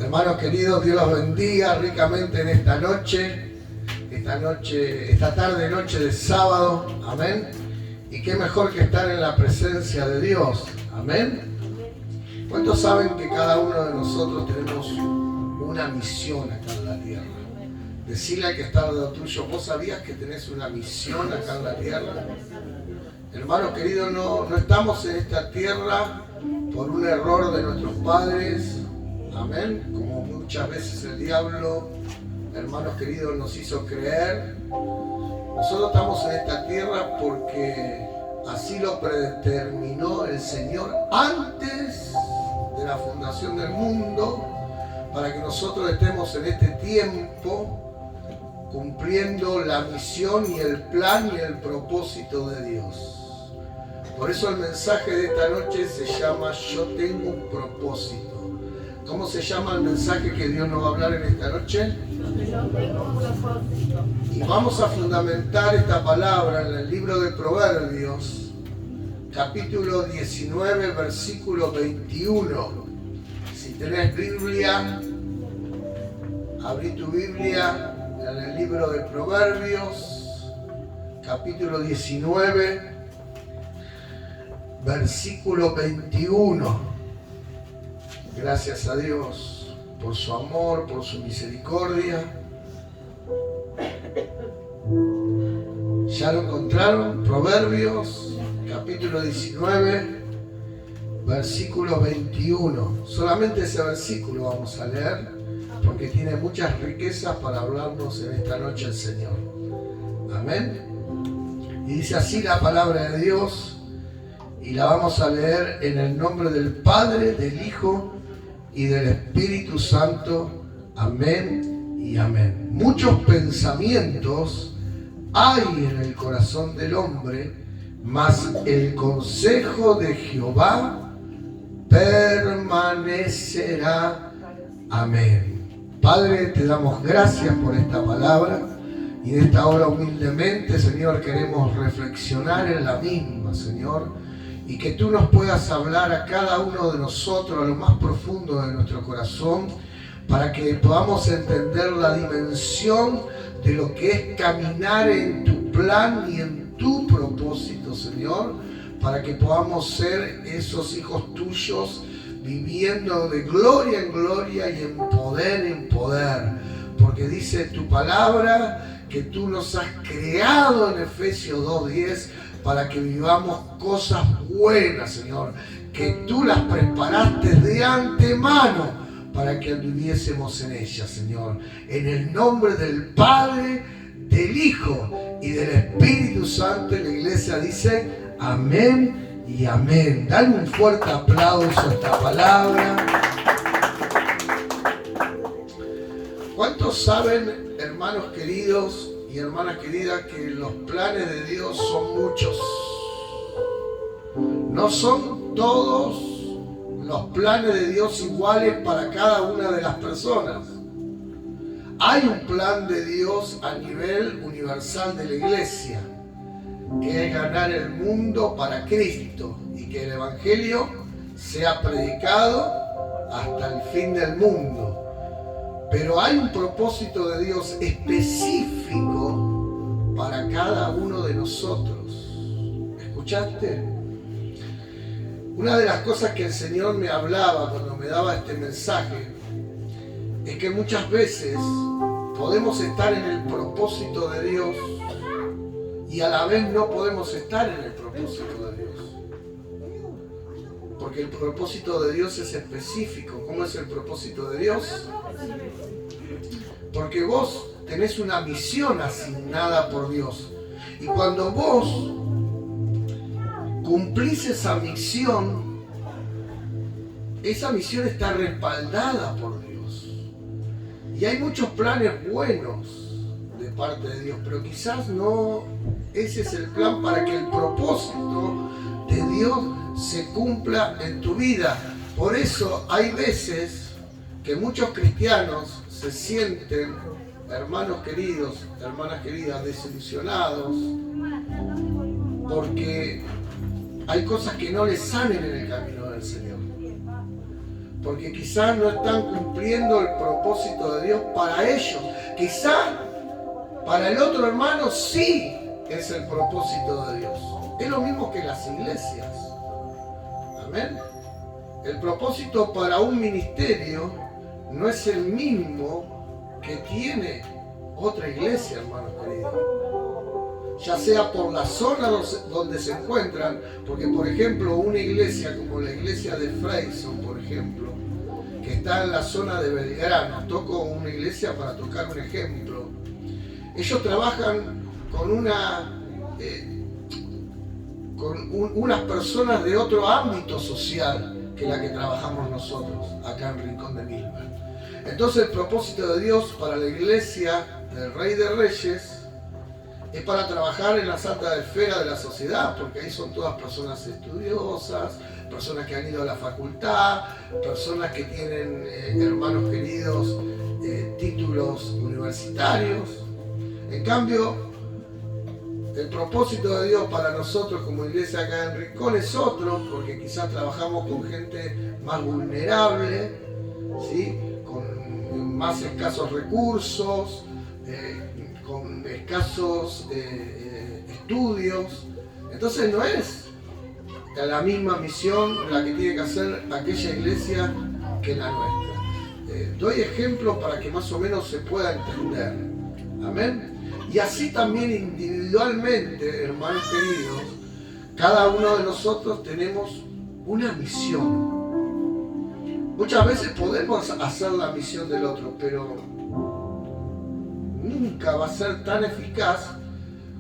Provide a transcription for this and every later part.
Hermanos queridos, Dios los bendiga ricamente en esta tarde, noche de sábado, amén. Y qué mejor que estar en la presencia de Dios, amén. ¿Cuántos saben que cada uno de nosotros tenemos una misión acá en la tierra? Decirle al que está al lado tuyo, ¿vos sabías que tenés una misión acá en la tierra? Hermanos queridos, no estamos en esta tierra por un error de nuestros padres, amén, como muchas veces el diablo, hermanos queridos, nos hizo creer. Nosotros estamos en esta tierra porque así lo predeterminó el Señor antes de la fundación del mundo, para que nosotros estemos en este tiempo cumpliendo la misión y el plan y el propósito de Dios. Por eso el mensaje de esta noche se llama Yo tengo un propósito. ¿Cómo se llama el mensaje que Dios nos va a hablar en esta noche? Yo tengo un propósito. Y vamos a fundamentar esta palabra en el libro de Proverbios, capítulo 19, versículo 21. Si tenés Biblia, abrí tu Biblia en el libro de Proverbios, capítulo 19, versículo 21. Gracias a Dios por su amor, por su misericordia. ¿Ya lo encontraron? Proverbios, capítulo 19, versículo 21. Solamente ese versículo vamos a leer, porque tiene muchas riquezas para hablarnos en esta noche el Señor. Amén. Y dice así la palabra de Dios. Y la vamos a leer en el nombre del Padre, del Hijo y del Espíritu Santo. Amén y amén. Muchos pensamientos hay en el corazón del hombre, mas el consejo de Jehová permanecerá. Amén. Padre, te damos gracias por esta palabra. Y en esta hora humildemente, Señor, queremos reflexionar en la misma, Señor. Y que tú nos puedas hablar a cada uno de nosotros, a lo más profundo de nuestro corazón, para que podamos entender la dimensión de lo que es caminar en tu plan y en tu propósito, Señor, para que podamos ser esos hijos tuyos, viviendo de gloria en gloria y en poder. Porque dice tu palabra que tú nos has creado en Efesios 2:10 para que vivamos cosas buenas, Señor, que tú las preparaste de antemano para que viviésemos en ellas, Señor. En el nombre del Padre, del Hijo y del Espíritu Santo, y la iglesia dice amén y amén. Dale un fuerte aplauso a esta palabra. ¿Cuántos saben, hermanos queridos y hermanas queridas, que los planes de Dios son muchos? No son todos los planes de Dios iguales para cada una de las personas. Hay un plan de Dios a nivel universal de la iglesia, que es ganar el mundo para Cristo y que el Evangelio sea predicado hasta el fin del mundo. Pero hay un propósito de Dios específico para cada uno de nosotros. ¿Escuchaste? Una de las cosas que el Señor me hablaba cuando me daba este mensaje es que muchas veces podemos estar en el propósito de Dios y a la vez no podemos estar en el propósito de Dios. Porque el propósito de Dios es específico. ¿Cómo es el propósito de Dios? Porque vos tenés una misión asignada por Dios. Y cuando vos cumplís esa misión está respaldada por Dios. Y hay muchos planes buenos de parte de Dios, pero quizás no ese es el plan para que el propósito de Dios se cumpla en tu vida. Por eso hay veces que muchos cristianos se sienten, hermanos queridos, hermanas queridas, desilusionados porque hay cosas que no les salen en el camino del Señor. porque quizás no están cumpliendo el propósito de Dios para ellos. Quizás para el otro hermano sí es el propósito de Dios. Es lo mismo que las iglesias. Amén. El propósito para un ministerio no es el mismo que tiene otra iglesia, hermanos queridos. Ya sea por la zona donde se encuentran, porque por ejemplo una iglesia como la iglesia de Freyson, por ejemplo, que está en la zona de Belgrano, toco una iglesia para tocar un ejemplo, ellos trabajan con unas personas de otro ámbito social que la que trabajamos nosotros acá en Rincón de Milva. Entonces el propósito de Dios para la iglesia del Rey de Reyes es para trabajar en la santa esfera de la sociedad, porque ahí son todas personas estudiosas, personas que han ido a la facultad, personas que tienen, hermanos queridos, títulos universitarios. En cambio, el propósito de Dios para nosotros como iglesia acá en Rincón es otro, porque quizás trabajamos con gente más vulnerable, ¿sí? Con más escasos recursos, con escasos estudios. Entonces no es la misma misión la que tiene que hacer aquella iglesia que la nuestra. Doy ejemplos para que más o menos se pueda entender. Amén. Y así también individualmente, hermanos queridos, cada uno de nosotros tenemos una misión. Muchas veces podemos hacer la misión del otro, pero nunca va a ser tan eficaz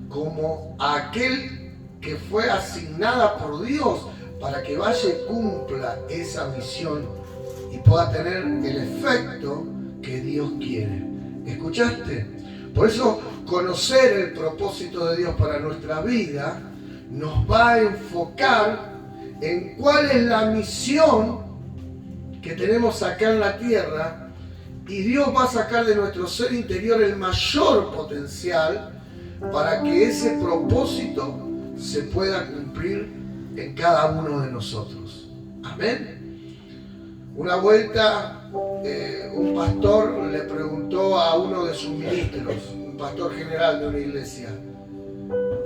como aquel que fue asignada por Dios para que vaya y cumpla esa misión y pueda tener el efecto que Dios quiere. ¿Escuchaste? Por eso conocer el propósito de Dios para nuestra vida nos va a enfocar en cuál es la misión que tenemos acá en la tierra, y Dios va a sacar de nuestro ser interior el mayor potencial para que ese propósito se pueda cumplir en cada uno de nosotros. Amén. Una vuelta un pastor le preguntó a uno de sus ministros, un pastor general de una iglesia,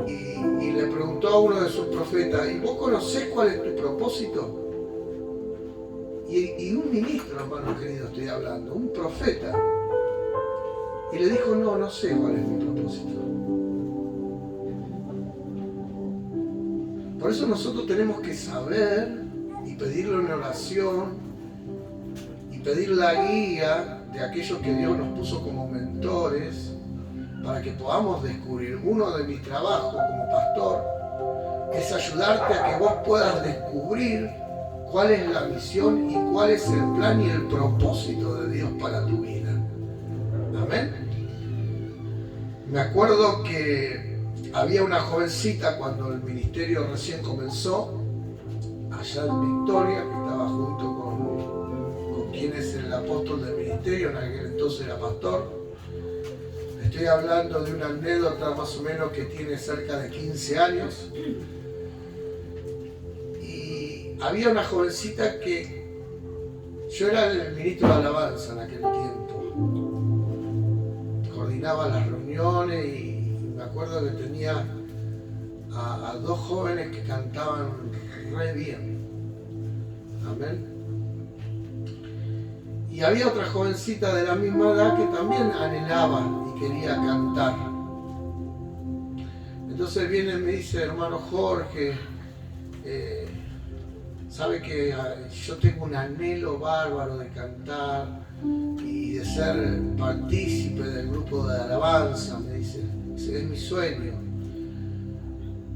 y le preguntó a uno de sus profetas: ¿y vos conocés cuál es tu propósito? Y un ministro, hermano querido, estoy hablando, un profeta, y le dijo: no sé cuál es mi propósito. Por eso nosotros tenemos que saber y pedirle una oración y pedir la guía de aquellos que Dios nos puso como mentores para que podamos descubrir. Uno de mis trabajos como pastor es ayudarte a que vos puedas descubrir cuál es la misión y cuál es el plan y el propósito de Dios para tu vida. Amén. Me acuerdo que había una jovencita cuando el ministerio recién comenzó, allá en Victoria, que estaba junto con quien es el apóstol del ministerio, en aquel entonces era pastor. Estoy hablando de una anécdota más o menos que tiene cerca de 15 años. Había una jovencita que yo era el ministro de alabanza en aquel tiempo, coordinaba las reuniones y me acuerdo que tenía a dos jóvenes que cantaban re bien. Amén. Y había otra jovencita de la misma edad que también anhelaba y quería cantar. Entonces viene y me dice: hermano Jorge, sabe que yo tengo un anhelo bárbaro de cantar y de ser partícipe del grupo de alabanza, me dice. Ese es mi sueño.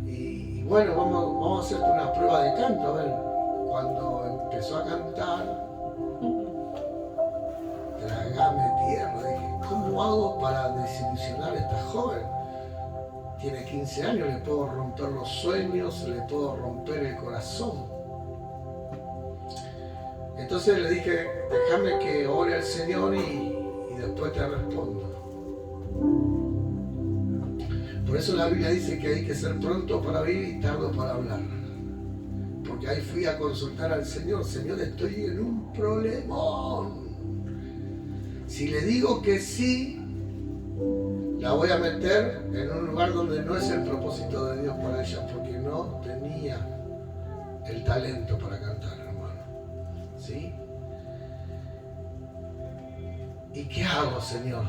Y bueno, vamos a hacerte una prueba de canto. A ver, cuando empezó a cantar, tragame tierra. Dije: ¿cómo hago para desilusionar a esta joven? Tiene 15 años, le puedo romper los sueños, le puedo romper el corazón. Entonces le dije: déjame que ore al Señor y después te respondo. Por eso la Biblia dice que hay que ser pronto para oír y tardo para hablar. Porque porque ahí fui a consultar al Señor. Señor, estoy en un problemón. Si le digo que sí, la voy a meter en un lugar donde no es el propósito de Dios para ella, porque no tenía el talento para cantar, hermano. ¿Sí? ¿Y qué hago, Señor?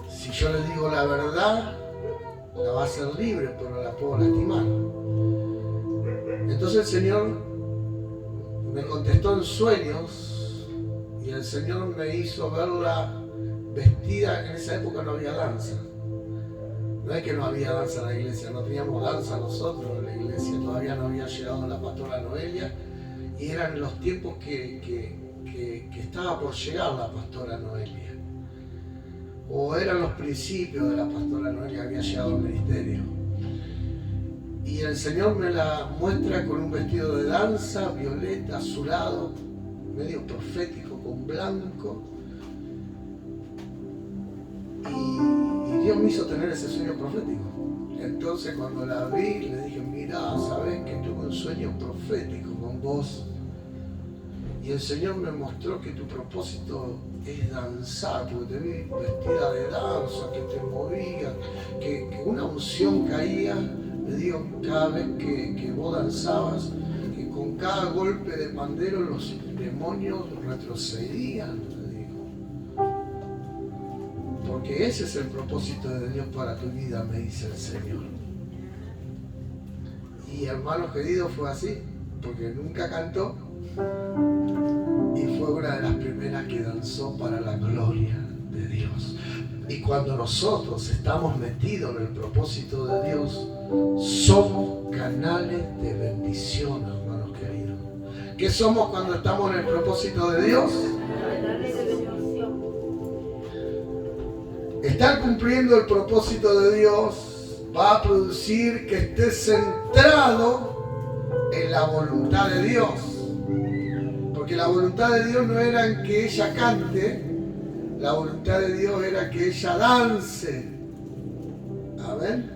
Si yo le digo la verdad, la va a hacer libre, pero la puedo lastimar. Entonces el Señor me contestó en sueños y el Señor me hizo verla vestida. En esa época no había danza. No es que no había danza en la iglesia, no teníamos danza nosotros en la iglesia, todavía no había llegado la pastora Noelia y eran los tiempos que estaba por llegar la pastora Noelia. O eran los principios de la pastora Noelia, había llegado al ministerio. Y el Señor me la muestra con un vestido de danza, violeta, azulado, medio profético, con blanco. Y Dios me hizo tener ese sueño profético. Entonces cuando la vi, le dije, mira, sabes que tuve un sueño profético con vos. Y el Señor me mostró que tu propósito es danzar, porque te vi vestida de danza, que te movía, que una unción caía. Me dijo, cada vez que vos danzabas, que con cada golpe de pandero los demonios retrocedían, me dijo. Porque ese es el propósito de Dios para tu vida, me dice el Señor. Y hermanos queridos, fue así, porque nunca cantó y fue una de las primeras que danzó para la gloria de Dios. Y cuando nosotros estamos metidos en el propósito de Dios, somos canales de bendición, hermanos queridos. ¿Qué somos cuando estamos en el propósito de Dios? Canales de bendición. Estar cumpliendo el propósito de Dios va a producir que estés centrado en la voluntad de Dios. Porque la voluntad de Dios no era en que ella cante, la voluntad de Dios era que ella dance. Amén.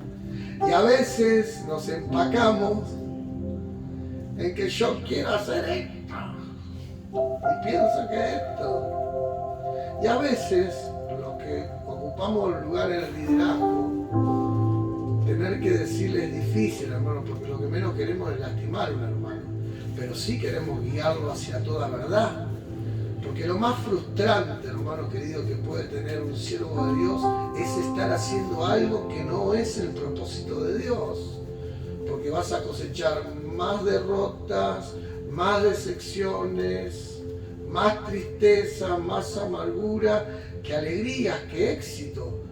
Y a veces nos empacamos en que yo quiero hacer esto y pienso que esto. Y a veces los que ocupamos el lugar en el liderazgo, tener que decirle es difícil, hermano, porque lo que menos queremos es lastimar a un hermano, pero sí queremos guiarlo hacia toda verdad. Porque lo más frustrante, hermano querido, que puede tener un siervo de Dios es estar haciendo algo que no es el propósito de Dios. Porque vas a cosechar más derrotas, más decepciones, más tristeza, más amargura, que alegrías, que éxito.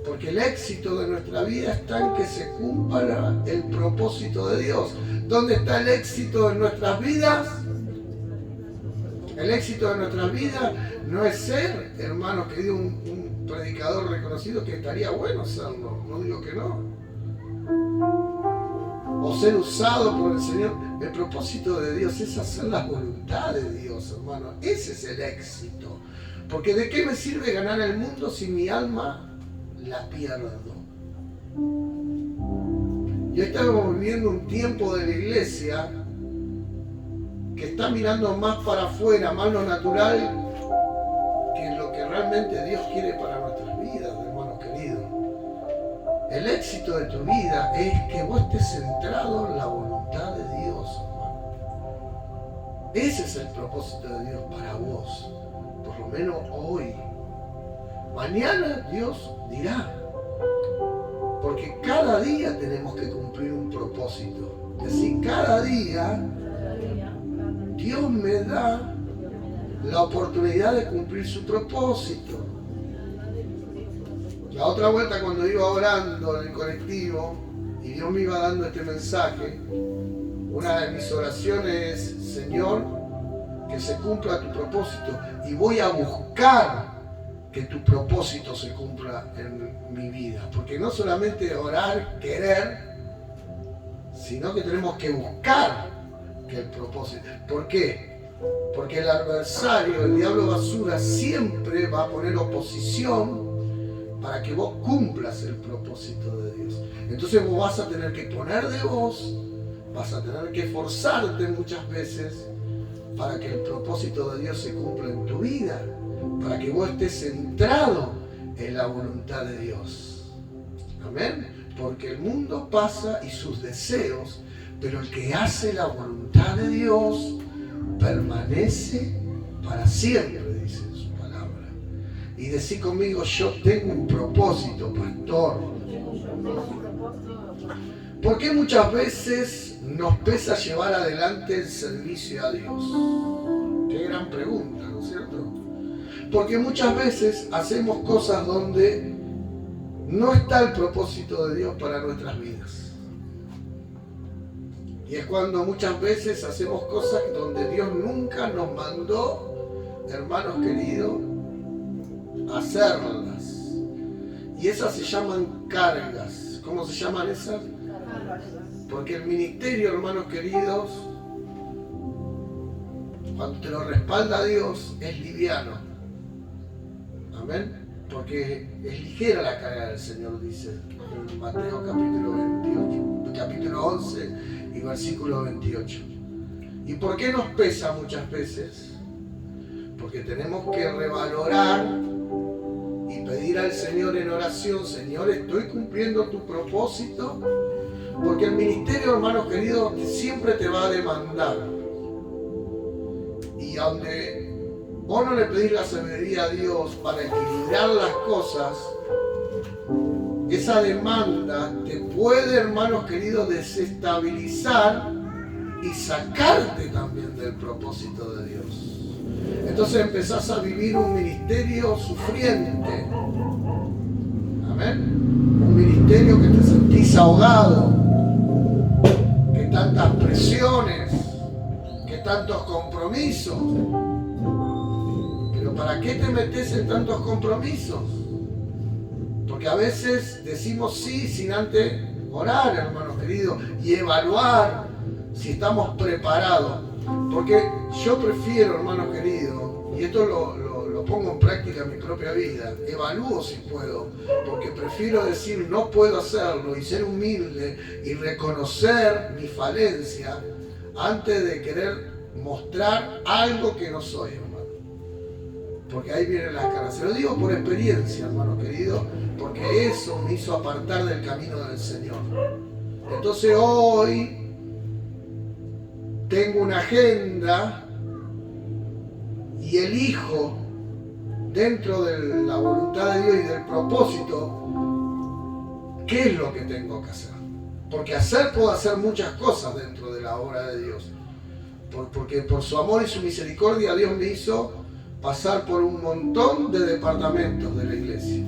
Porque el éxito de nuestra vida está en que se cumpla el propósito de Dios. ¿Dónde está el éxito de nuestras vidas? El éxito de nuestras vidas no es ser, hermanos queridos, un predicador reconocido, que estaría bueno serlo, no digo que no. O ser usado por el Señor. El propósito de Dios es hacer la voluntad de Dios, hermano. Ese es el éxito. Porque ¿de qué me sirve ganar el mundo si mi alma la pierdo? Y hoy estamos viviendo un tiempo de la iglesia que está mirando más para afuera, más lo natural, que lo que realmente Dios quiere para nuestras vidas, hermanos queridos. El éxito de tu vida es que vos estés centrado en la voluntad de Dios, hermano. Ese es el propósito de Dios para vos, por lo menos hoy. Mañana Dios dirá, porque cada día tenemos que cumplir un propósito. Es decir, cada día Dios me da la oportunidad de cumplir su propósito. La otra vuelta, cuando iba orando en el colectivo y Dios me iba dando este mensaje, una de mis oraciones es: Señor, que se cumpla tu propósito, y voy a buscar que tu propósito se cumpla en mi vida. Porque no solamente orar, querer, sino que tenemos que buscar que el propósito. ¿Por qué? Porque el adversario, el diablo basura, siempre va a poner oposición para que vos cumplas el propósito de Dios. Entonces vos vas a tener que poner de vos, vas a tener que esforzarte muchas veces para que el propósito de Dios se cumpla en tu vida, para que vos estés centrado en la voluntad de Dios. Amén. Porque el mundo pasa y sus deseos, pero el que hace la voluntad de Dios permanece para siempre, dice su palabra. Y decí conmigo, yo tengo un propósito, pastor. ¿Por qué muchas veces nos pesa llevar adelante el servicio a Dios? Qué gran pregunta, ¿no es cierto? Porque muchas veces hacemos cosas donde no está el propósito de Dios para nuestras vidas. Y es cuando muchas veces hacemos cosas donde Dios nunca nos mandó, hermanos queridos, hacerlas. Y esas se llaman cargas. ¿Cómo se llaman esas? Porque el ministerio, hermanos queridos, cuando te lo respalda Dios, es liviano. Amén. Porque es ligera la carga del Señor, dice en Mateo capítulo 11 y versículo 28. ¿Y por qué nos pesa muchas veces? Porque tenemos que revalorar y pedir al Señor en oración, Señor, ¿estoy cumpliendo tu propósito? Porque el ministerio, hermanos queridos, siempre te va a demandar. Y donde vos no le pedís la sabiduría a Dios para equilibrar las cosas, esa demanda te puede, hermanos queridos, desestabilizar y sacarte también del propósito de Dios. Entonces empezás a vivir un ministerio sufriente. Amén. Un ministerio que te sentís ahogado, que tantas presiones, que tantos compromisos. Pero ¿para qué te metes en tantos compromisos? Porque a veces decimos sí sin antes orar, hermanos queridos, y evaluar si estamos preparados. Porque yo prefiero, hermanos queridos, y esto lo pongo en práctica en mi propia vida, evalúo si puedo, porque prefiero decir no puedo hacerlo y ser humilde y reconocer mi falencia antes de querer mostrar algo que no soy, hermano. Porque ahí vienen las caras. Se lo digo por experiencia, hermano querido, porque eso me hizo apartar del camino del Señor. Entonces hoy tengo una agenda y elijo dentro de la voluntad de Dios y del propósito qué es lo que tengo que hacer. Porque puedo hacer muchas cosas dentro de la obra de Dios. Porque por su amor y su misericordia Dios me hizo pasar por un montón de departamentos de la iglesia.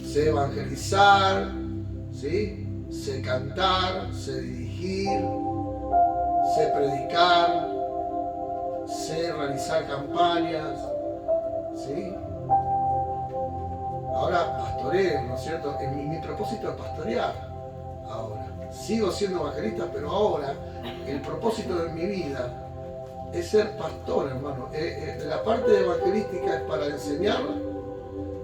Sé evangelizar, ¿sí? Sé cantar, sé dirigir, sé predicar, sé realizar campañas, ¿sí? Ahora pastoreo, ¿no es cierto? Mi propósito es pastorear. Ahora, sigo siendo evangelista, pero ahora el propósito de mi vida es ser pastor, hermano. La parte evangelística es para enseñar,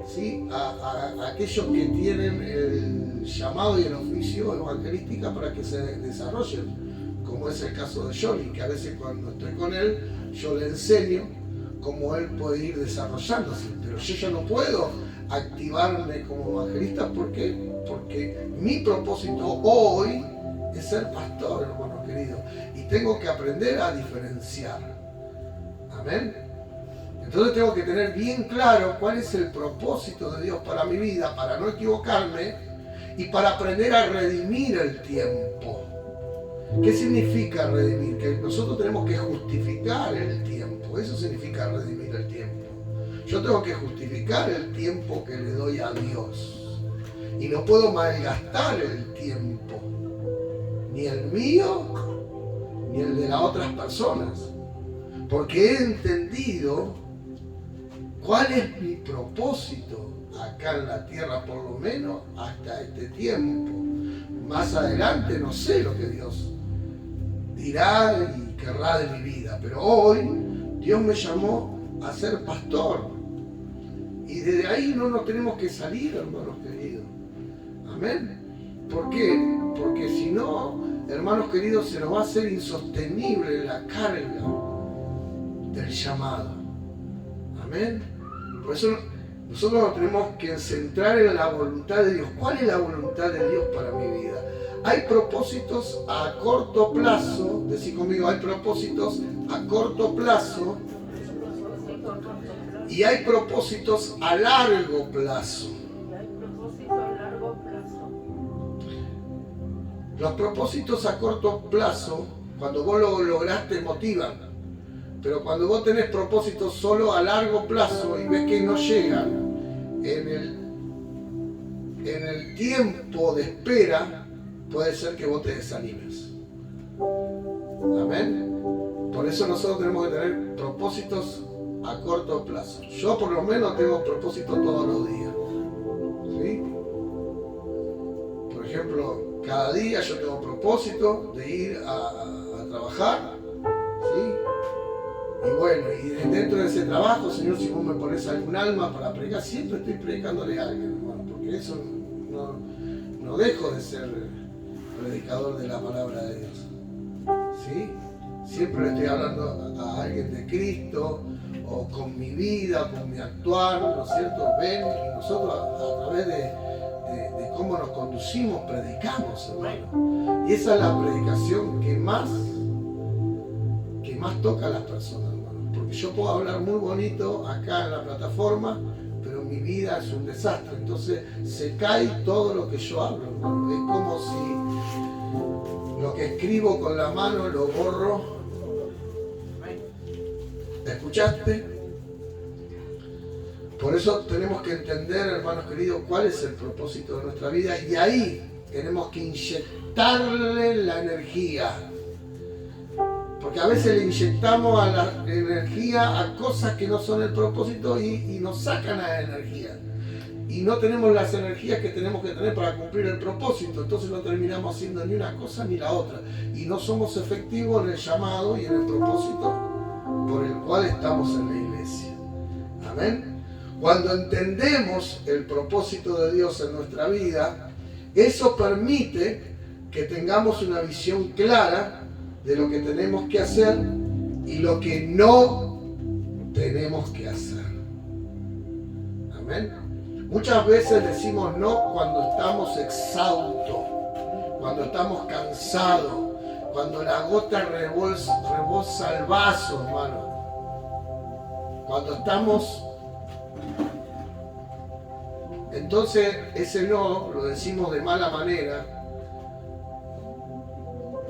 ¿sí? a aquellos que tienen el llamado y el oficio evangelística para que se desarrollen, como es el caso de Johnny, que a veces cuando estoy con él, yo le enseño cómo él puede ir desarrollándose, pero yo ya no puedo activarme como evangelista porque mi propósito hoy es ser pastor, hermano querido, y tengo que aprender a diferenciar. Amén. Entonces tengo que tener bien claro cuál es el propósito de Dios para mi vida, para no equivocarme y para aprender a redimir el tiempo. ¿Qué significa redimir? Que nosotros tenemos que justificar el tiempo. Eso significa redimir el tiempo. Yo tengo que justificar el tiempo que le doy a Dios. Y no puedo malgastar el tiempo. Ni el mío, ni el de las otras personas. Porque he entendido cuál es mi propósito acá en la tierra, por lo menos hasta este tiempo. Más adelante no sé lo que Dios dirá y querrá de mi vida, pero hoy Dios me llamó a ser pastor. Y Y desde ahí no nos tenemos que salir, hermanos queridos. Amén. ¿Por qué? Porque si no, hermanos queridos, se nos va a hacer insostenible la carga del llamado. Amén. Por eso nosotros nos tenemos que centrar en la voluntad de Dios. ¿Cuál es la voluntad de Dios para mi vida? Hay propósitos a corto plazo, decid conmigo, hay propósitos a corto plazo y hay propósitos a largo plazo. Los propósitos a corto plazo, cuando vos lo lográs, te motivan. Pero cuando vos tenés propósitos solo a largo plazo y ves que no llegan en el tiempo de espera, puede ser que vos te desanimes. Amén. Por eso nosotros tenemos que tener propósitos a corto plazo. Yo por lo menos tengo propósitos todos los días. ¿Sí? Por ejemplo, cada día yo tengo propósito de ir a trabajar. ¿Sí? Y bueno, y dentro de ese trabajo, Señor, si vos me pones algún alma para predicar, siempre estoy predicándole a alguien, hermano, porque eso no dejo de ser predicador de la palabra de Dios. ¿Sí? Siempre le estoy hablando a alguien de Cristo, o con mi vida, con mi actuar, ¿no es cierto? Ven, y nosotros a través de cómo nos conducimos, predicamos, hermano. Y esa es la predicación que más toca a las personas, hermano. Porque yo puedo hablar muy bonito acá en la plataforma, pero mi vida es un desastre. Entonces se cae todo lo que yo hablo, hermano. Es como si lo que escribo con la mano lo borro. ¿Escuchaste? Por eso tenemos que entender, hermanos queridos, cuál es el propósito de nuestra vida, y ahí tenemos que inyectarle la energía. Porque a veces le inyectamos a la energía a cosas que no son el propósito y nos sacan la energía. Y no tenemos las energías que tenemos que tener para cumplir el propósito. Entonces no terminamos haciendo ni una cosa ni la otra. Y no somos efectivos en el llamado y en el propósito por el cual estamos en la iglesia. Amén. Cuando entendemos el propósito de Dios en nuestra vida, eso permite que tengamos una visión clara de lo que tenemos que hacer y lo que no tenemos que hacer. Amén. Muchas veces decimos no cuando estamos exhaustos, cuando estamos cansados, cuando la gota rebosa el vaso, hermano. Cuando estamos... Entonces ese no lo decimos de mala manera.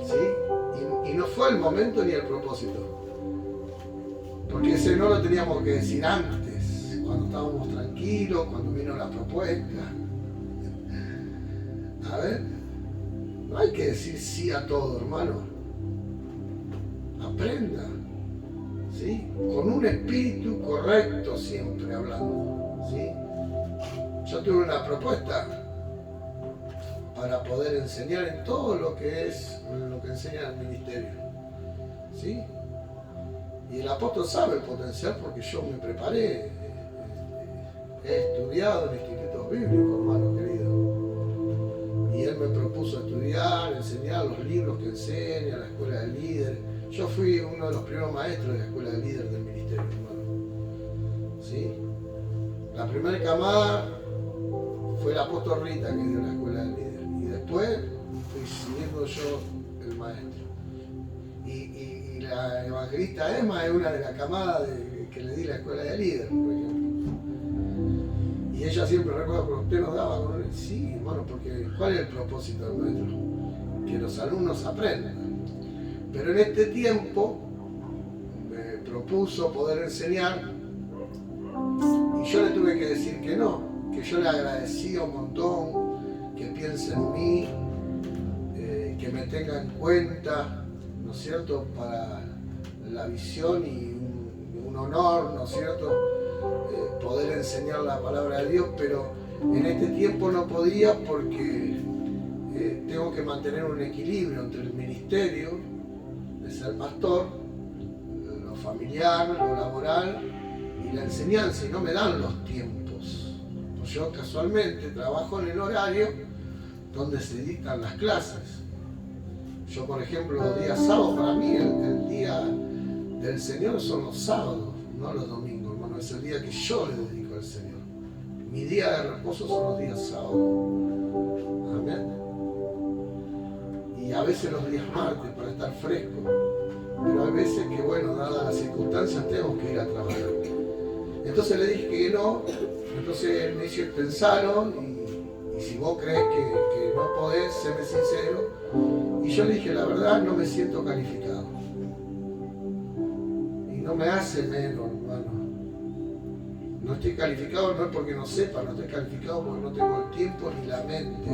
¿Sí? Y no fue el momento ni el propósito. Porque ese no lo teníamos que decir antes, cuando estábamos tranquilos, cuando vino la propuesta. A ver, no hay que decir sí a todo, hermano. Aprenda, ¿sí? Con un espíritu correcto siempre hablando, ¿sí? Yo tuve una propuesta para poder enseñar en todo lo que enseña el ministerio, ¿sí? Y el apóstol sabe el potencial porque yo me preparé, he estudiado en institutos bíblicos, hermano querido. Y él me propuso estudiar, enseñar los libros que enseña, la escuela de líderes. Yo fui uno de los primeros maestros de la escuela de líderes del ministerio, hermano. ¿Sí? La primera camada fue el apóstol Rita que dio la escuela de líderes. Y después fui siguiendo yo el maestro. Y la evangelista Emma es una de las camadas que le di la escuela de líderes, por ejemplo. Y ella siempre recuerda, pero usted nos daba con él. Sí, hermano, porque ¿cuál es el propósito nuestro? Que los alumnos aprendan. Pero en este tiempo me propuso poder enseñar y yo le tuve que decir que no, que yo le agradecía un montón, que piense en mí, que me tenga en cuenta, ¿no es cierto?, para la visión y un honor, ¿no es cierto?, poder enseñar la palabra de Dios, pero en este tiempo no podía porque tengo que mantener un equilibrio entre el ministerio de ser pastor, lo familiar, lo laboral y la enseñanza, y no me dan los tiempos. yo casualmente trabajo en el horario donde se dictan las clases. Yo, por ejemplo, los días sábados, para mí el día del Señor son los sábados, no los domingos, hermano. Es el día que yo le dedico al Señor. Mi día de reposo son los días sábados. Amén. Y a veces los días martes para estar fresco. Pero hay veces que, bueno, dadas las circunstancias, tengo que ir a trabajar. Entonces le dije que no. Entonces él me dice, pensalo, y si vos crees que no podés, séme sincero. Y yo le dije, la verdad, no me siento calificado. Y no me hace menos, hermano. No estoy calificado, no es porque no sepa, no estoy calificado porque no tengo el tiempo ni la mente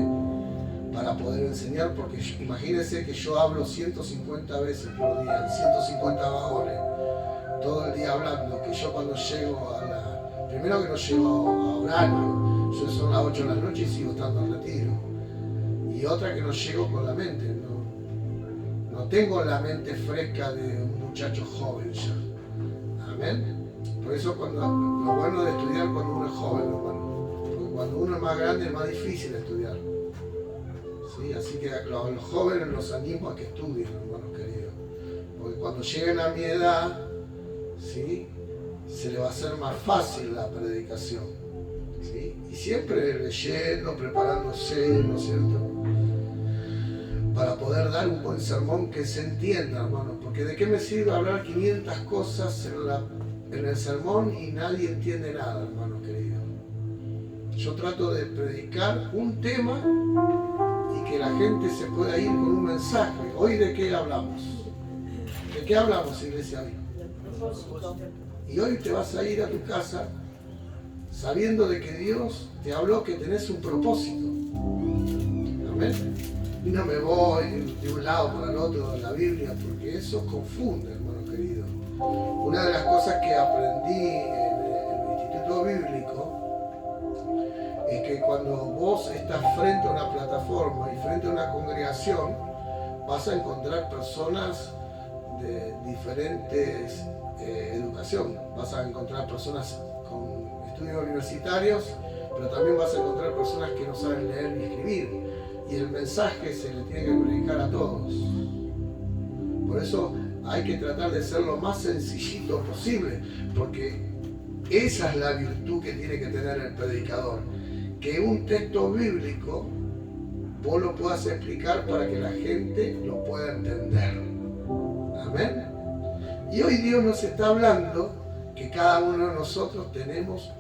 para poder enseñar, porque imagínense que yo hablo 150 veces por día, 150 vagones, todo el día hablando, que yo cuando llego primero que no llego a horario, yo son las 8 de la noche y sigo estando en retiro. Y otra que no llego con la mente, no tengo la mente fresca de un muchacho joven ya. Amén. Por eso lo bueno de estudiar cuando uno es joven, hermano. Porque cuando uno es más grande es más difícil estudiar. ¿Sí? Así que a los jóvenes los animo a que estudien, hermanos queridos. Porque cuando lleguen a mi edad, ¿sí?, se le va a hacer más fácil la predicación. ¿Sí? Y siempre leyendo, preparándose, ¿no es cierto?, para poder dar un buen sermón que se entienda, hermano. Porque de qué me sirve hablar 500 cosas en el sermón y nadie entiende nada, hermano querido. Yo trato de predicar un tema y que la gente se pueda ir con un mensaje. ¿Hoy de qué hablamos? ¿De qué hablamos, iglesia, hoy? Y hoy te vas a ir a tu casa sabiendo de que Dios te habló que tenés un propósito. Amén. Y no me voy de un lado para el otro de la Biblia, porque eso confunde, hermano querido. Una de las cosas que aprendí en el Instituto Bíblico es que cuando vos estás frente a una plataforma y frente a una congregación, vas a encontrar personas de diferentes educación. Vas a encontrar personas con estudios universitarios, pero también vas a encontrar personas que no saben leer ni escribir. Y el mensaje se le tiene que predicar a todos. Por eso hay que tratar de ser lo más sencillito posible, porque esa es la virtud que tiene que tener el predicador. Que un texto bíblico vos lo puedas explicar para que la gente lo pueda entender. Amén. Y hoy Dios nos está hablando que cada uno de nosotros tenemos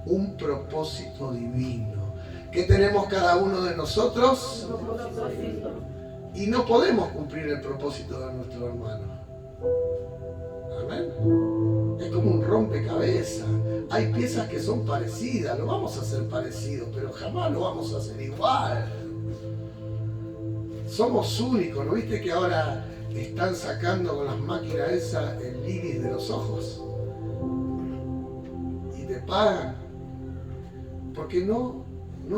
un propósito divino. ¿Qué tenemos cada uno de nosotros? Y no podemos cumplir el propósito de nuestro hermano. Amén. Es como un rompecabezas. Hay piezas que son parecidas, lo vamos a hacer parecido, pero jamás lo vamos a hacer igual. Somos únicos, ¿no viste que ahora están sacando con las máquinas esas el iris de los ojos? Y te pagan. Porque no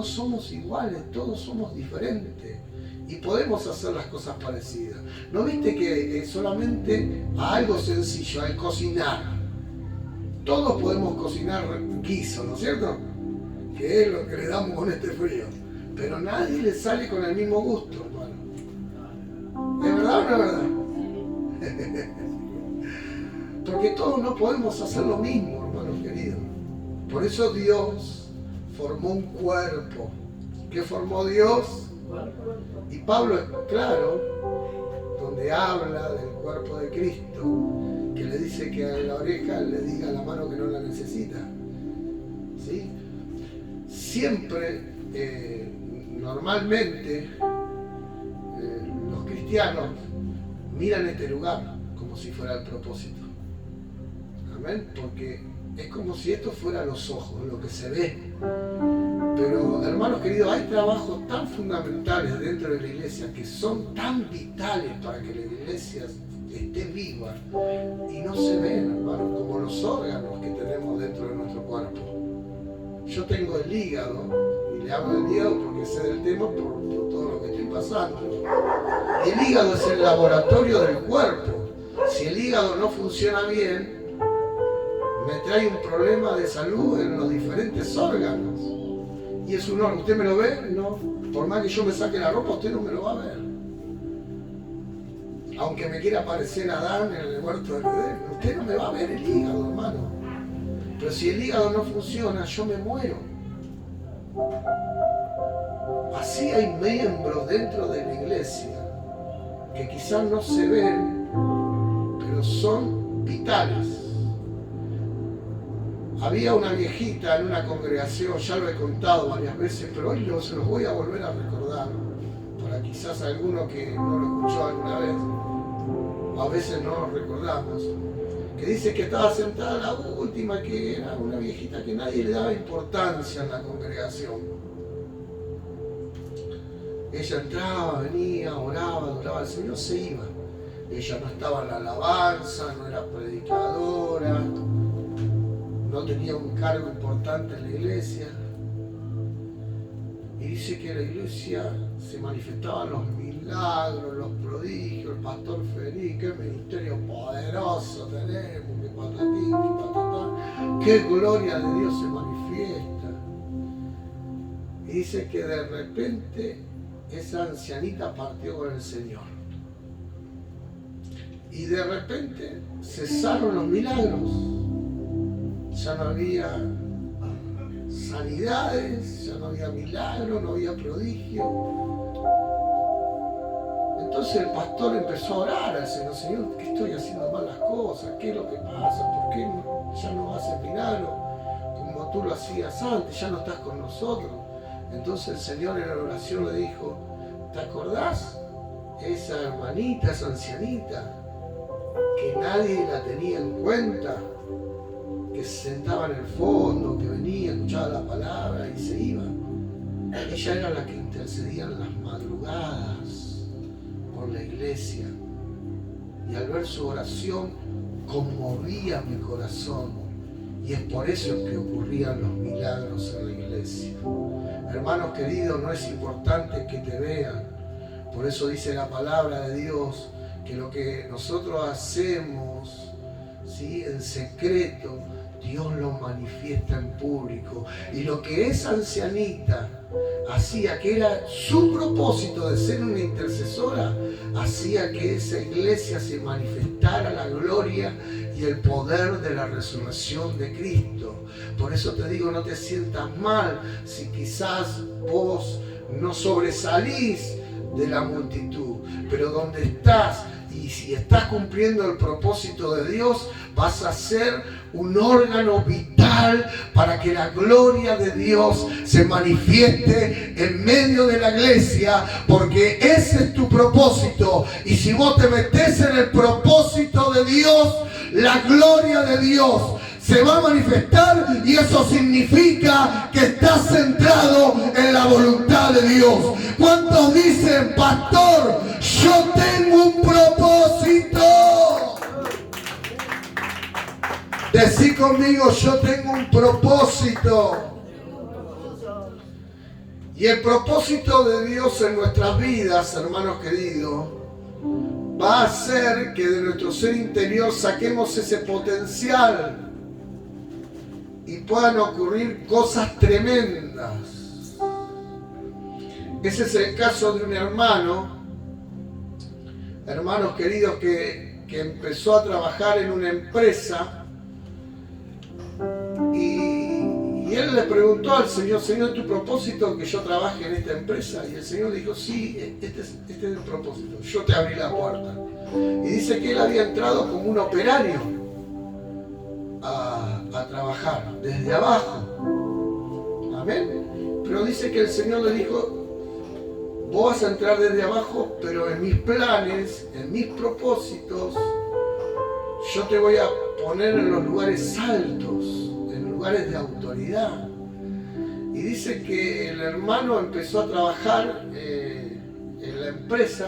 somos iguales, todos somos diferentes. Y podemos hacer las cosas parecidas. ¿No viste que solamente a algo sencillo, al cocinar? Todos podemos cocinar guiso, ¿no es cierto? Que es lo que le damos con este frío. Pero nadie le sale con el mismo gusto, hermano. ¿Es verdad o no es verdad? Porque todos no podemos hacer lo mismo, hermanos queridos. Por eso Dios formó un cuerpo. ¿Qué formó Dios? Y Pablo es claro, donde habla del cuerpo de Cristo, que le dice que a la oreja le diga a la mano que no la necesita. ¿Sí? Siempre, normalmente, los cristianos miran este lugar como si fuera el propósito. Amén, porque es como si esto fuera los ojos, lo que se ve. Pero, hermanos queridos, hay trabajos tan fundamentales dentro de la iglesia que son tan vitales para que la iglesia esté viva y no se ven, hermanos, como los órganos que tenemos dentro de nuestro cuerpo. Yo tengo el hígado, y le hablo del hígado porque sé del tema por todo lo que estoy pasando. El hígado es el laboratorio del cuerpo. Si el hígado no funciona bien, me trae un problema de salud en los diferentes órganos. Y es un orden. ¿Usted me lo ve? No. Por más que yo me saque la ropa, usted no me lo va a ver. Aunque me quiera parecer Adán en el huerto del Edén, usted no me va a ver el hígado, hermano. Pero si el hígado no funciona, yo me muero. Así hay miembros dentro de la iglesia que quizás no se ven, pero son vitales. Había una viejita en una congregación, ya lo he contado varias veces, pero hoy se los voy a volver a recordar, para quizás alguno que no lo escuchó alguna vez, o a veces no lo recordamos, que dice que estaba sentada la última, que era una viejita que nadie le daba importancia en la congregación. Ella entraba, venía, oraba, adoraba al Señor, se iba. Ella no estaba en la alabanza, no era predicadora, no tenía un cargo importante en la iglesia. Y dice que en la iglesia se manifestaban los milagros, los prodigios. El pastor Feliz, qué ministerio poderoso tenemos, qué patatín, qué patatán, qué gloria de Dios se manifiesta. Y dice que de repente esa ancianita partió con el Señor. Y de repente cesaron los milagros. Ya no había sanidades, ya no había milagros, no había prodigio. Entonces el pastor empezó a orar al Señor: Señor, ¿qué estoy haciendo mal las cosas? ¿Qué es lo que pasa? ¿Por qué ya no haces milagros como tú lo hacías antes? Ya no estás con nosotros. Entonces el Señor en la oración le dijo: ¿te acordás? Esa hermanita, esa ancianita, que nadie la tenía en cuenta, que se sentaba en el fondo, que venía, escuchaba la palabra y se iba. Ella era la que intercedía en las madrugadas por la iglesia. Y al ver su oración, conmovía mi corazón. Y es por eso que ocurrían los milagros en la iglesia. Hermanos queridos, no es importante que te vean. Por eso dice la palabra de Dios que lo que nosotros hacemos, ¿sí?, en secreto, Dios lo manifiesta en público. Y lo que esa ancianita hacía, que era su propósito de ser una intercesora, hacía que esa iglesia se manifestara la gloria y el poder de la resurrección de Cristo. Por eso te digo, no te sientas mal si quizás vos no sobresalís de la multitud, pero donde estás, y si estás cumpliendo el propósito de Dios, vas a ser un órgano vital para que la gloria de Dios se manifieste en medio de la iglesia, porque ese es tu propósito. Y si vos te metés en el propósito de Dios, la gloria de Dios se va a manifestar, y eso significa que estás centrado en la voluntad de Dios. ¿Cuántos dicen: pastor, yo tengo un propósito? Decí conmigo: yo tengo un propósito. Y el propósito de Dios en nuestras vidas, hermanos queridos, va a hacer que de nuestro ser interior saquemos ese potencial y puedan ocurrir cosas tremendas. Ese es el caso de un hermano, hermanos queridos, que empezó a trabajar en una empresa, y él le preguntó al Señor: Señor, ¿tu propósito que yo trabaje en esta empresa? Y el Señor dijo: sí, este es el propósito, yo te abrí la puerta. Y dice que él había entrado como un operario a trabajar desde abajo. Amén. Pero dice que el Señor le dijo: vos vas a entrar desde abajo, pero en mis planes, en mis propósitos, yo te voy a poner en los lugares altos, en lugares de autoridad. Y dice que el hermano empezó a trabajar en la empresa,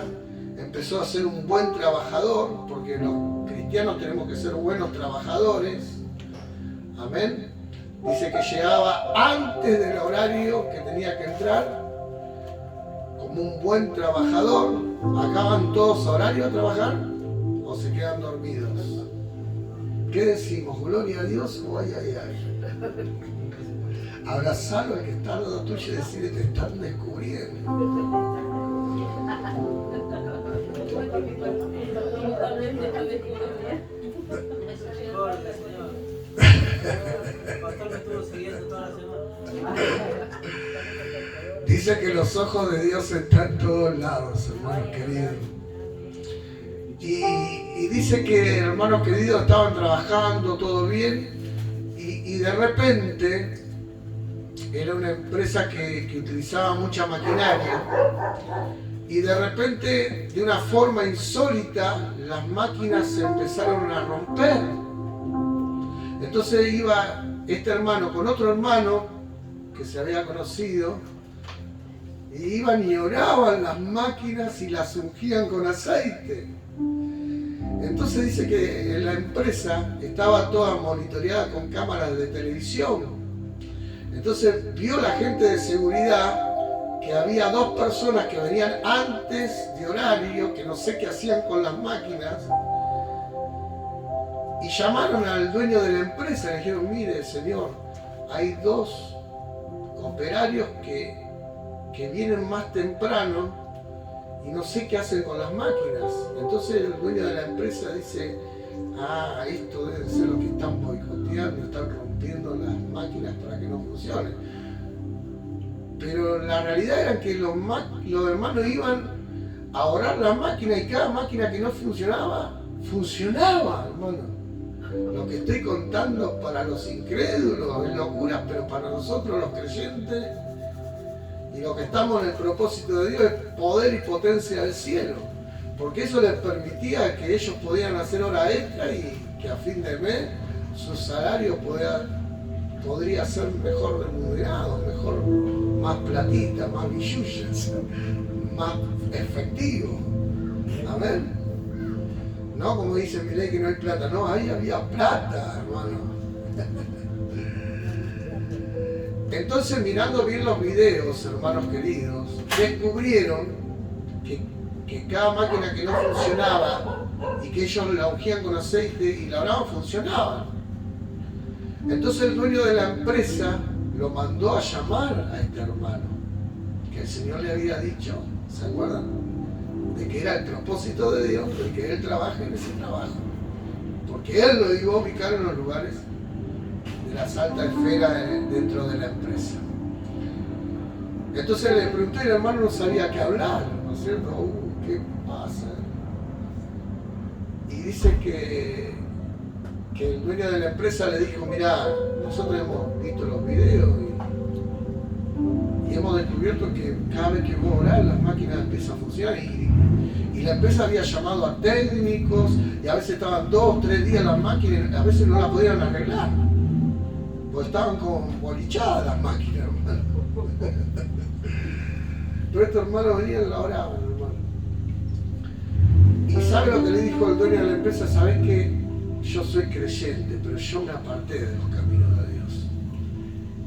empezó a ser un buen trabajador, porque los cristianos tenemos que ser buenos trabajadores. Amén. Dice que llegaba antes del horario que tenía que entrar, como un buen trabajador. ¿Acaban todos a horario a trabajar o se quedan dormidos? ¿Qué decimos? ¿Gloria a Dios o ay, ay, ay? Abrazalo al que está al lado tuyo y decirle, te están descubriendo. Dice que los ojos de Dios están en todos lados, hermanos queridos. Y dice que, hermanos queridos, estaban trabajando todo bien y de repente era una empresa que utilizaba mucha maquinaria y de repente, de una forma insólita, las máquinas se empezaron a romper. Entonces iba este hermano con otro hermano que se había conocido y iban y oraban las máquinas y las ungían con aceite. Entonces dice que la empresa estaba toda monitoreada con cámaras de televisión. Entonces vio la gente de seguridad que había 2 personas que venían antes de horario, que no sé qué hacían con las máquinas, y llamaron al dueño de la empresa y le dijeron, mire señor, hay 2 operarios que vienen más temprano y no sé qué hacen con las máquinas. Entonces el dueño de la empresa dice, esto debe ser lo que están boicoteando, están rompiendo las máquinas para que no funcionen. Pero la realidad era que los hermanos iban a orar la máquina y cada máquina que no funcionaba, hermano. Lo que estoy contando para los incrédulos es locura, pero para nosotros los creyentes y los que estamos en el propósito de Dios es poder y potencia del cielo. Porque eso les permitía que ellos podían hacer hora extra y que a fin de mes su salario podría ser mejor remunerado, más platita, más billullas, más efectivo. Amén. No como dice mi ley que no hay plata, no, ahí había plata, hermano. Entonces, mirando bien los videos, hermanos queridos, descubrieron que cada máquina que no funcionaba y que ellos la ungían con aceite y la oraban, funcionaba. Entonces el dueño de la empresa lo mandó a llamar a este hermano, que el Señor le había dicho, ¿se acuerdan? De que era el propósito de Dios, de que él trabaje en ese trabajo. Porque él lo iba a ubicar en los lugares de las altas esferas dentro de la empresa. Entonces le pregunté y el hermano no sabía qué hablar, ¿no es cierto? ¿Qué pasa? Y dice que el dueño de la empresa le dijo, mira, nosotros hemos visto los videos y hemos descubierto que cada vez que vos orás las máquinas empiezan a funcionar y la empresa había llamado a técnicos y a veces estaban 2 o 3 días las máquinas, a veces no las podían arreglar, pues estaban como bolichadas las máquinas, hermano. Pero estos hermanos venían y la oraban, hermano. Y ¿sabe lo que le dijo el dueño de la empresa? ¿Sabes qué? Yo soy creyente, pero yo me aparté de los caminos de Dios.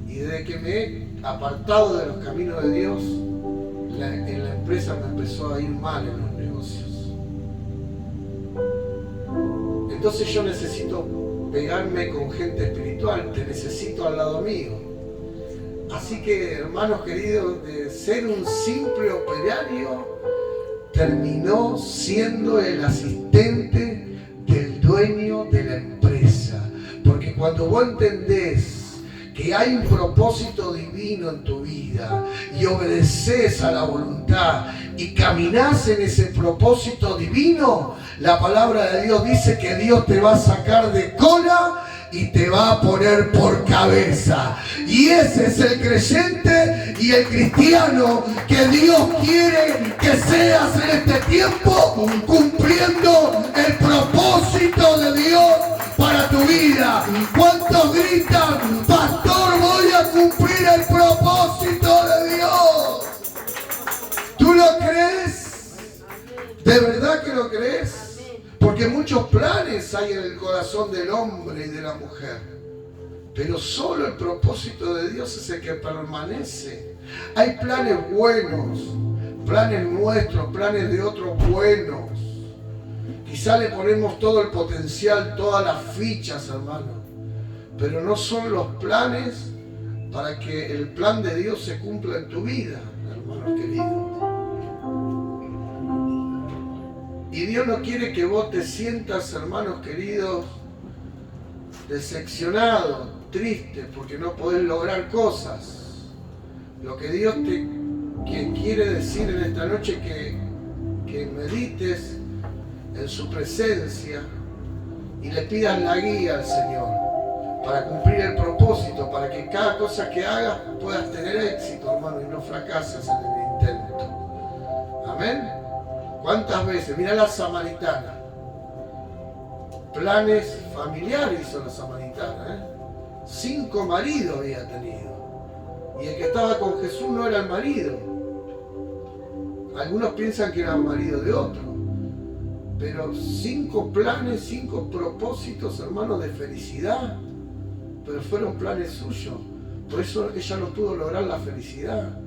Y desde que me he apartado de los caminos de Dios, en la empresa me empezó a ir mal en los negocios. Entonces yo necesito pegarme con gente espiritual, te necesito al lado mío. Así que, hermanos queridos, de ser un simple operario, terminó siendo el asistente del dueño de la empresa. Porque cuando vos entendés que hay un propósito divino en tu vida y obedeces a la voluntad y caminás en ese propósito divino, la palabra de Dios dice que Dios te va a sacar de cola y te va a poner por cabeza. Y ese es el creyente y el cristiano que Dios quiere que seas en este tiempo, cumpliendo el propósito de Dios para tu vida. ¿Cuántos gritan, pastor, voy a cumplir el propósito de Dios? ¿Tú lo crees? ¿De verdad que lo crees? Porque muchos planes hay en el corazón del hombre y de la mujer, pero solo el propósito de Dios es el que permanece. Hay planes buenos, planes nuestros, planes de otros buenos. Quizá le ponemos todo el potencial, todas las fichas, hermano, pero no son los planes para que el plan de Dios se cumpla en tu vida, hermanos queridos. Y Dios no quiere que vos te sientas, hermanos queridos, decepcionado, triste, porque no podés lograr cosas. Lo que Dios te quiere decir en esta noche que medites en su presencia y le pidas la guía al Señor para cumplir el propósito, para que cada cosa que hagas puedas tener éxito, hermano, y no fracases en el intento. Amén. ¿Cuántas veces? Mirá la samaritana. Planes familiares hizo la samaritana, 5 maridos había tenido. Y el que estaba con Jesús no era el marido. Algunos piensan que era el marido de otro. Pero 5 planes, 5 propósitos, hermanos, de felicidad. Pero fueron planes suyos. Por eso ella no pudo lograr la felicidad.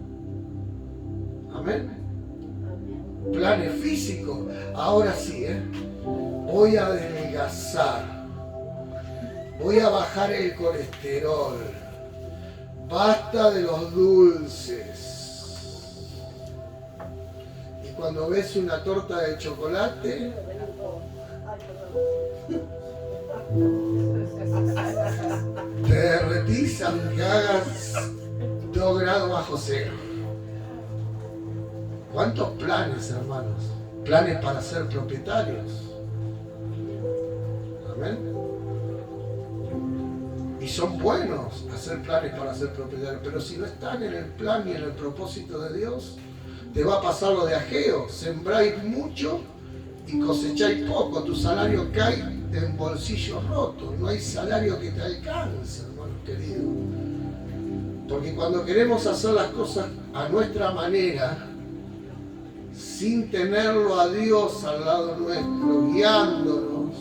Amén. Planes físicos. Ahora sí, voy a adelgazar. Voy a bajar el colesterol. Basta de los dulces. Y cuando ves una torta de chocolate, te derretís aunque hagas 2 grados bajo cero. ¿Cuántos planes, hermanos? Planes para ser propietarios. Amén. Y son buenos hacer planes para ser propietarios, pero si no están en el plan y en el propósito de Dios, te va a pasar lo de Ageo. Sembráis mucho y cosecháis poco. Tu salario cae en bolsillos rotos. No hay salario que te alcance, hermanos queridos. Porque cuando queremos hacer las cosas a nuestra manera, sin tenerlo a Dios al lado nuestro, guiándonos,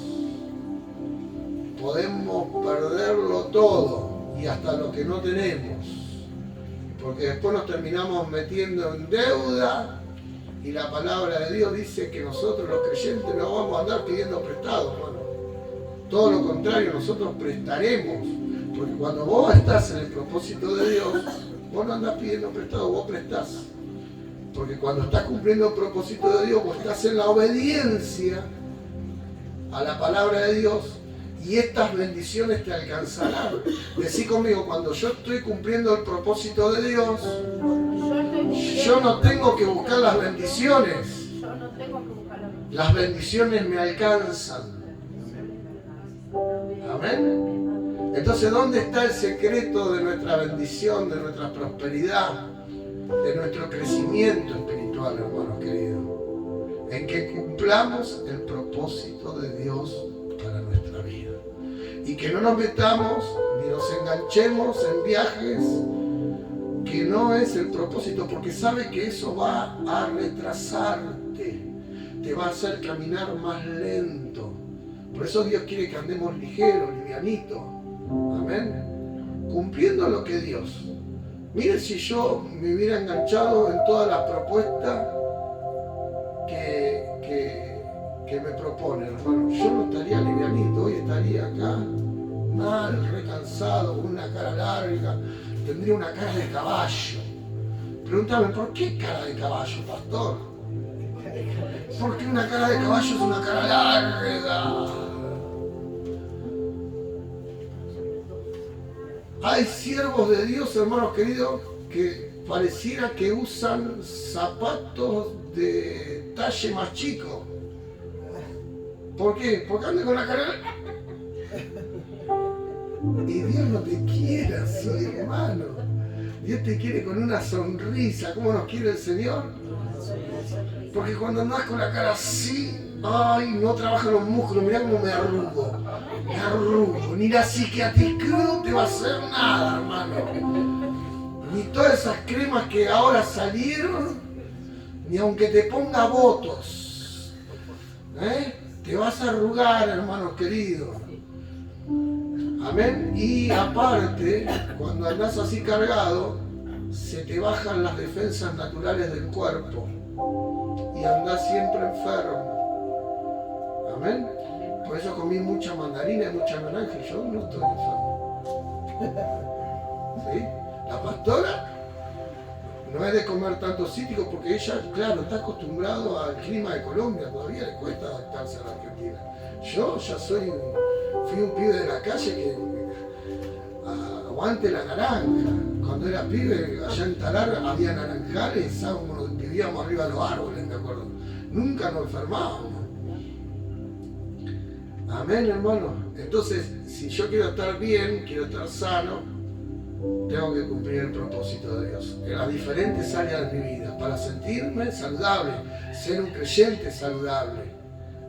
podemos perderlo todo y hasta lo que no tenemos. Porque después nos terminamos metiendo en deuda y la palabra de Dios dice que nosotros los creyentes no vamos a andar pidiendo prestado, hermano. Todo lo contrario, nosotros prestaremos. Porque cuando vos estás en el propósito de Dios, vos no andás pidiendo prestado, vos prestás. Porque cuando estás cumpliendo el propósito de Dios, vos estás en la obediencia a la palabra de Dios y estas bendiciones te alcanzarán. Decí conmigo, cuando yo estoy cumpliendo el propósito de Dios, yo no tengo que buscar las bendiciones. Las bendiciones me alcanzan. Amén. Entonces, ¿dónde está el secreto de nuestra bendición, de nuestra prosperidad, de nuestro crecimiento espiritual, hermanos queridos? En que cumplamos el propósito de Dios para nuestra vida. Y que no nos metamos ni nos enganchemos en viajes que no es el propósito, porque sabe que eso va a retrasarte, te va a hacer caminar más lento. Por eso Dios quiere que andemos ligeros, livianitos. Amén. Cumpliendo lo que Dios. Miren, si yo me hubiera enganchado en todas las propuestas que me proponen, hermano, yo no estaría livianito, hoy estaría acá mal, recansado, con una cara larga, tendría una cara de caballo. Pregúntame, ¿por qué cara de caballo, pastor? Porque una cara de caballo es una cara larga. Hay siervos de Dios, hermanos queridos, que pareciera que usan zapatos de talle más chico. ¿Por qué? Porque andan con la cara... Y Dios no te quiere así, hermano. Dios te quiere con una sonrisa. ¿Cómo nos quiere el Señor? Porque cuando andás con la cara así, ay, no trabajan los músculos. Mirá cómo me arrugo. Me arrugo. Ni la psiquiatría no te va a hacer nada, hermano. Ni todas esas cremas que ahora salieron, ni aunque te ponga botox. Te vas a arrugar, hermanos queridos. Amén. Y aparte, cuando andás así cargado, se te bajan las defensas naturales del cuerpo y andás siempre enfermo. Amén. Por eso comí mucha mandarina y mucha naranja y yo no estoy enfermo. ¿Sí? La pastora no es de comer tanto cítrico porque ella, claro, está acostumbrado al clima de Colombia, todavía le cuesta adaptarse a la Argentina. Yo ya fui un pibe de la calle que aguante la naranja. Cuando era pibe, allá en Talar había naranjales, vivíamos arriba de los árboles, me acuerdo. Nunca nos enfermábamos. Amén, hermano. Entonces, si yo quiero estar bien, quiero estar sano, tengo que cumplir el propósito de Dios en las diferentes áreas de mi vida para sentirme saludable, ser un creyente saludable.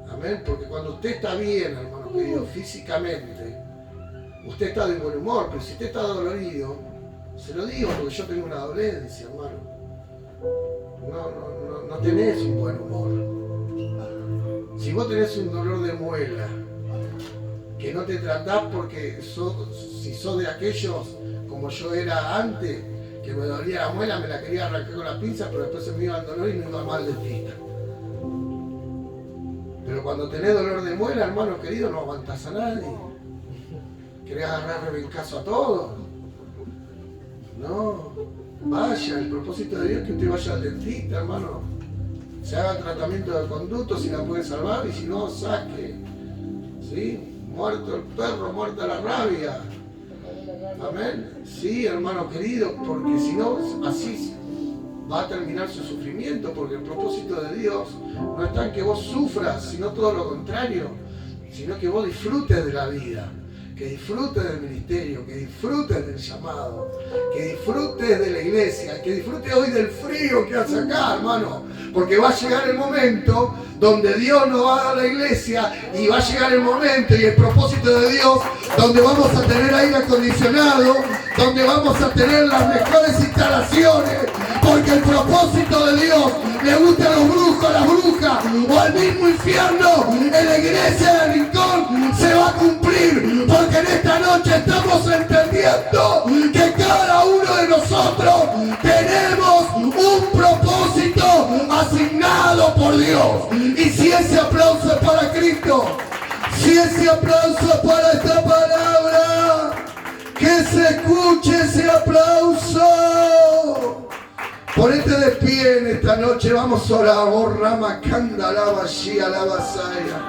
Amén, porque cuando usted está bien, hermano querido, físicamente, usted está de buen humor, pero si usted está dolorido, se lo digo porque yo tengo una dolencia, hermano. No tenés un buen humor. Si vos tenés un dolor de muela, que no te tratás porque si sos de aquellos como yo era antes, que me dolía la muela, me la quería arrancar con la pinza, pero después se me iba el dolor y me iba mal de dentista. Pero cuando tenés dolor de muela, hermano querido, no aguantás a nadie. ¿Querés agarrar rebencazo a todos? No, vaya, el propósito de Dios es que usted vaya al dentista, hermano. Se haga tratamiento de conducto si la puede salvar y si no, saque. ¿Sí? Muerto el perro, muerta la rabia. Amén. Sí, hermano querido, porque si no, así va a terminar su sufrimiento, porque el propósito de Dios no está en que vos sufras, sino todo lo contrario, sino que vos disfrutes de la vida, que disfrutes del ministerio, que disfrutes del llamado, que disfrutes de la iglesia, que disfrutes hoy del frío que hace acá, hermano, porque va a llegar el momento donde Dios nos va a dar la iglesia y va a llegar el momento y el propósito de Dios donde vamos a tener aire acondicionado, donde vamos a tener las mejores instalaciones, porque el propósito de Dios le gusta a los brujos, a las brujas o al mismo infierno en la iglesia del Rincón se va a cumplir, porque en esta noche estamos entendiendo que cada uno de nosotros tenemos un propósito asignado por Dios. Y si ese aplauso es para Cristo, si ese aplauso es para esta palabra, que se escuche ese aplauso. Ponete de pie en esta noche, vamos a orar. Oh, Rama, Kanda, Lava, Shia, Lava, Saya.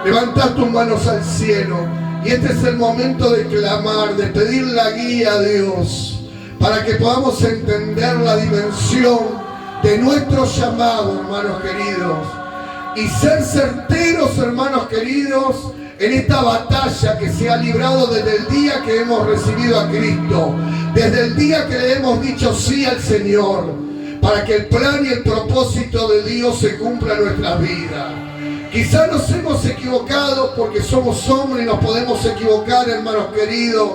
Levantad tus manos al cielo. Y este es el momento de clamar, de pedir la guía a Dios, para que podamos entender la dimensión de nuestro llamado, hermanos queridos. Y ser certeros, hermanos queridos, en esta batalla que se ha librado desde el día que hemos recibido a Cristo, desde el día que le hemos dicho sí al Señor, para que el plan y el propósito de Dios se cumpla en nuestras vidas. Quizás nos hemos equivocado porque somos hombres y nos podemos equivocar, hermanos queridos,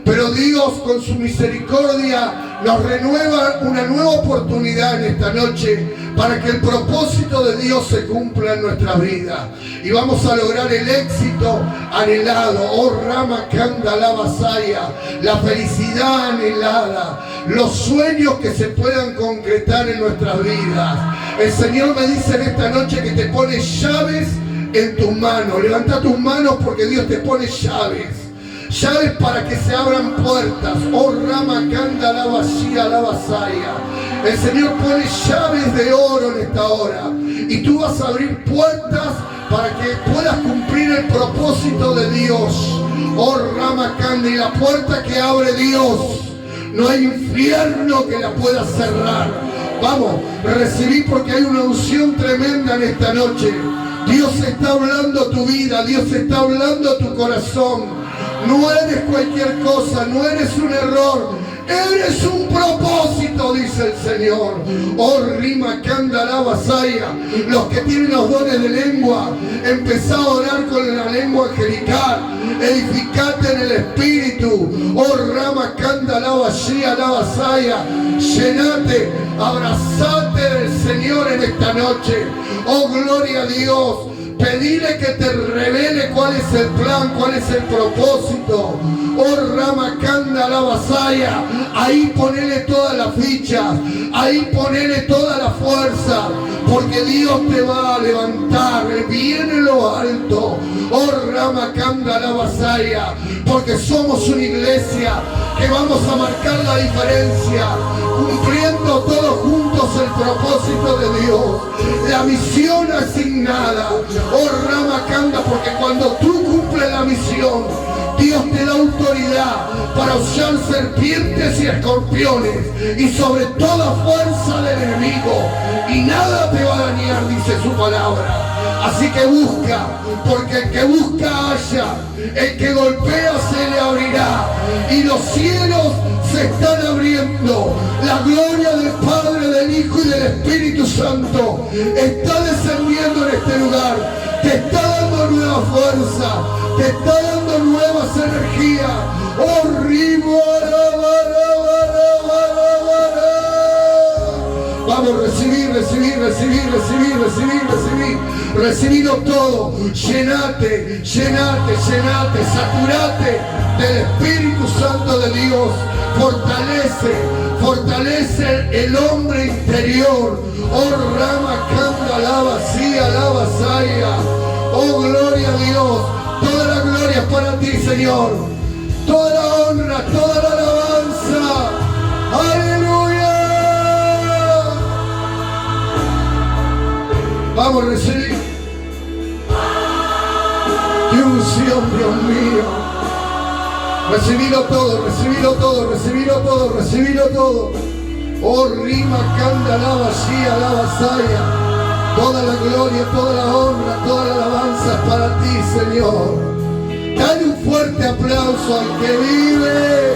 pero Dios con su misericordia nos renueva una nueva oportunidad en esta noche para que el propósito de Dios se cumpla en nuestra vida y vamos a lograr el éxito anhelado. Oh, Rama, Kanda, Lava, Saya, la felicidad anhelada, los sueños que se puedan concretar en nuestras vidas. El Señor me dice en esta noche que te pone llaves en tus manos. Levanta tus manos porque Dios te pone llaves. Llaves para que se abran puertas. Oh, Rama, Kanda, Lava, Shia, Lava, Saya. El Señor pone llaves de oro en esta hora. Y tú vas a abrir puertas para que puedas cumplir el propósito de Dios. Oh, Rama, Kanda, y la puerta que abre Dios, no hay infierno que la pueda cerrar. Vamos, recibí porque hay una unción tremenda en esta noche. Dios está hablando a tu vida, Dios está hablando a tu corazón. No eres cualquier cosa, no eres un error, eres un propósito, dice el Señor. Oh, Rima, Kanda, Lava, Saya. Los que tienen los dones de lengua, empezá a orar con la lengua angelical, edificate en el Espíritu. Oh, Rama, Kanda, Lava, Shia, Lava, Saya. Llenate, abrazate del Señor en esta noche. Oh, gloria a Dios. Pedile que te revele cuál es el plan, cuál es el propósito. Oh Ramakanda la vasaya. Ahí ponele todas las fichas. Ahí ponele toda la fuerza. Porque Dios te va a levantar. Viene lo alto. Oh Ramakanda la vasaya. Porque somos una iglesia que vamos a marcar la diferencia, cumpliendo todos juntos el propósito de Dios, la misión asignada. Oh Ramakanda, porque cuando tú cumples la misión, Dios te da autoridad para usar serpientes y escorpiones y sobre toda fuerza del enemigo, y nada te va a dañar, dice su palabra. Así que busca, porque el que busca halla, el que golpea se le abrirá, y los cielos se están abriendo. La gloria del Padre, del Hijo y del Espíritu Santo está descendiendo en este lugar. Te está dando nueva fuerza, te está dando nuevas energías. Oh, vamos, recibir. Recibilo todo. Llenate, saturate del Espíritu Santo de Dios. Fortalece el hombre interior. Oh, Ramakanda la vacía, la vasaya. Oh, gloria a Dios. Toda la gloria es para ti, Señor. Toda la honra, toda la alabanza. Aleluya. Vamos a recibir. ¡Qué unción, Dios mío! Recibilo todo. Oh, Ramakanda la vacía, la vasaya. Toda la gloria, toda la honra, toda la alabanza es para ti, Señor. Dale un fuerte aplauso al que vive.